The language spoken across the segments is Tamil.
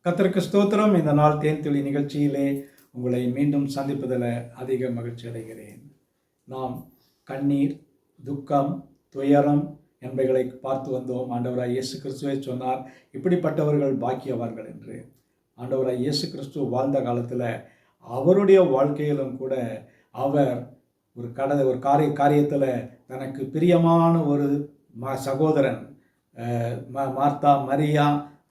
கர்த்தருக்கு ஸ்தோத்திரம். இந்த நாள் தேன்துளி நிகழ்ச்சியிலே உங்களை மீண்டும் சந்திப்பதில் அதிக மகிழ்ச்சி அடைகிறேன். நாம் கண்ணீர், துக்கம், துயரம் என்பவைகளை பார்த்து வந்தோம். ஆண்டவராய் இயேசு கிறிஸ்துவே சொன்னார், இப்படிப்பட்டவர்கள் பாக்கியவான்கள் என்று. ஆண்டவராய் இயேசு கிறிஸ்து வாழ்ந்த காலத்தில் அவருடைய வாழ்க்கையிலும் கூட அவர் ஒரு காரியத்தில் தனக்கு பிரியமான ஒரு சகோதரன் மார்த்தா, மரியா,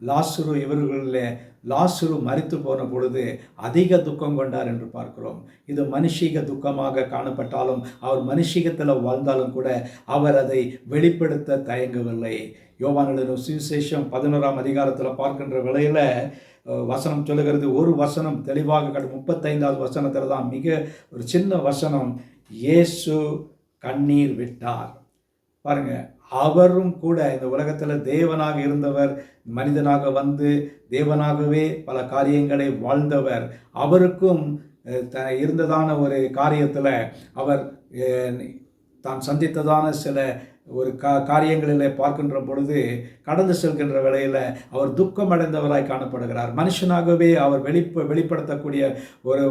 லாசுரு, இவர்களில் லாசுரு மரித்து போன பொழுது அதிக துக்கம் கொண்டார் என்று பார்க்கிறோம். இது மனுஷீக துக்கமாக காணப்பட்டாலும் அவர் மனுஷீகத்தில் வாழ்ந்தாலும் கூட அவர் அதை வெளிப்படுத்த தயங்கவில்லை. யோவான் எழுதின சுவிசேஷம் 11ஆம் அதிகாரத்தில் பார்க்கின்ற வேளையில் வசனம் சொல்லுகிறது, ஒரு வசனம் தெளிவாக 35வது வசனத்தில் தான் மிக ஒரு சின்ன வசனம், இயேசு கண்ணீர் விட்டார். பாருங்க, அவரும் கூட இந்த உலகத்தில் தேவனாக இருந்தவர், மனிதனாக வந்து தேவனாகவே பல காரியங்களை வாழ்ந்தவர். அவருக்கும் இருந்ததான ஒரு காரியத்தில் அவர் தான் சந்தித்ததான சில ஒரு காரியங்களில் பார்க்கின்ற பொழுது கடந்து செல்கின்ற வேளையில் அவர் துக்கம் அடைந்தவராய் காணப்படுகிறார். மனுஷனாகவே அவர் வெளிப்படுத்தக்கூடிய ஒரு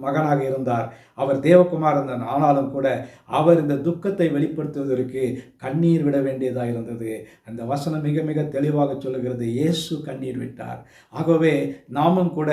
மகனாக இருந்தார். அவர் தேவகுமார் இருந்தார். ஆனாலும் கூட அவர் இந்த துக்கத்தை வெளிப்படுத்துவதற்கு கண்ணீர் விட வேண்டியதாக இருந்தது. அந்த வசனம் மிக மிக தெளிவாக சொல்லுகிறது, இயேசு கண்ணீர் விட்டார். ஆகவே நாமும் கூட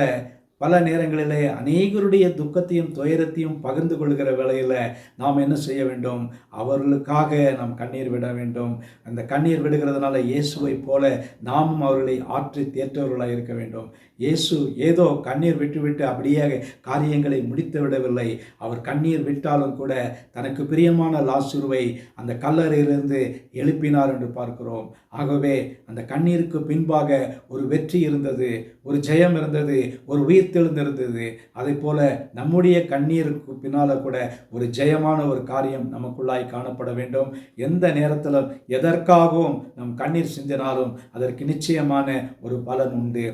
பல நேரங்களிலே அநேகருடைய துக்கத்தையும் துயரத்தையும் பகிர்ந்து கொள்கிற வேளையில் நாம் என்ன செய்ய வேண்டும்? அவர்களுக்காக நாம் கண்ணீர் விட வேண்டும். அந்த கண்ணீர் விடுகிறதுனால இயேசுவை போல நாமும் அவர்களை ஆற்றி தேற்றவர்களாக இருக்க வேண்டும். இயேசு ஏதோ கண்ணீர் விட்டுவிட்டு அப்படியே காரியங்களை முடித்து விடவில்லை. அவர் கண்ணீர் விட்டாலும் கூட தனக்கு பிரியமான லாசுருவை அந்த கல்லறையிலிருந்து எழுப்பினார் என்று பார்க்கிறோம். ஆகவே அந்த கண்ணீருக்கு பின்பாக ஒரு வெற்றி இருந்தது, ஒரு ஜெயம் இருந்தது, ஒரு உயிர்த்தெழுந்திருந்தது. அதை போல நம்முடைய கண்ணீருக்கு பின்னால் கூட ஒரு ஜெயமான ஒரு காரியம் நமக்குள்ளாய் காணப்பட வேண்டும். எந்த நேரத்திலும் எதற்காகவும் நம் கண்ணீர் சிந்தினாலும் அதற்கு நிச்சயமான ஒரு பலன் உண்டு.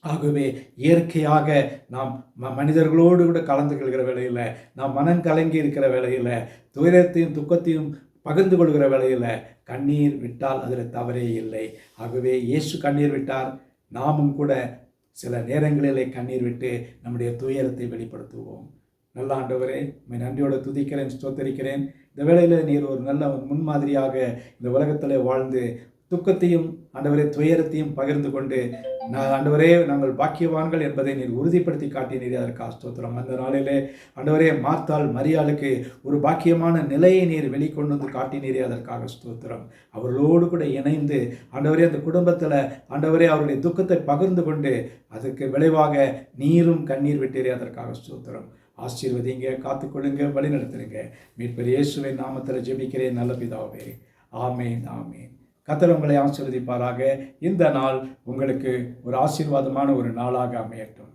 ஆகவே இயற்கையாக நாம் மனிதர்களோடு கூட கலந்து கொள்கிற வேளையில், நாம் மனம் கலங்கி இருக்கிற வேளையில், துயரத்தையும் துக்கத்தையும் பகிர்ந்து கொள்கிற வேளையில் கண்ணீர் விட்டால் அதில் தவறே இல்லை. ஆகவே இயேசு கண்ணீர் விட்டார். நாமும் கூட சில நேரங்களிலே கண்ணீர் விட்டு நம்முடைய துயரத்தை வெளிப்படுத்துவோம். நல்ல ஆண்டவரே, நன்றியோடு துதிக்கிறேன், ஸ்தோத்தரிக்கிறேன். இந்த வேளையில் நீர் ஒரு நல்ல முன்மாதிரியாக இந்த உலகத்தில் வாழ்ந்து துக்கத்தையும் ஆண்டவரே துயரத்தையும் பகிர்ந்து கொண்டு ஆண்டவரே நாங்கள் பாக்கியவான்கள் என்பதை நீர் உறுதிப்படுத்தி காட்டினீரே, அதற்கு ஸ்தோத்திரம். அந்த நாளிலே ஆண்டவரே மார்த்தாள் மரியாளுக்கு ஒரு பாக்கியமான நிலையை நீர் வெளிக்கொண்டு வந்து காட்டினீரே, அதற்காக ஸ்தோத்திரம். அவர்களோடு கூட இணைந்து ஆண்டவரே அந்த குடும்பத்தில் ஆண்டவரே அவருடைய துக்கத்தை பகிர்ந்து கொண்டு அதற்கு விளைவாக நீரும் கண்ணீர் விட்டீரே, அதற்காக ஸ்தோத்திரம். ஆசீர்வதிங்க, காத்துக்கொள்ளுங்க, வழி நடத்துருங்க. மீட்பர் இயேசுவின் நாமத்தில் ஜெபிக்கிறேன் நல்ல பிதாவே, ஆமேன், ஆமேன். கர்த்தர் உங்களை ஆசீர்வதிப்பாராக. இந்த நாள் உங்களுக்கு ஒரு ஆசீர்வாதமான ஒரு நாளாக அமையட்டும்.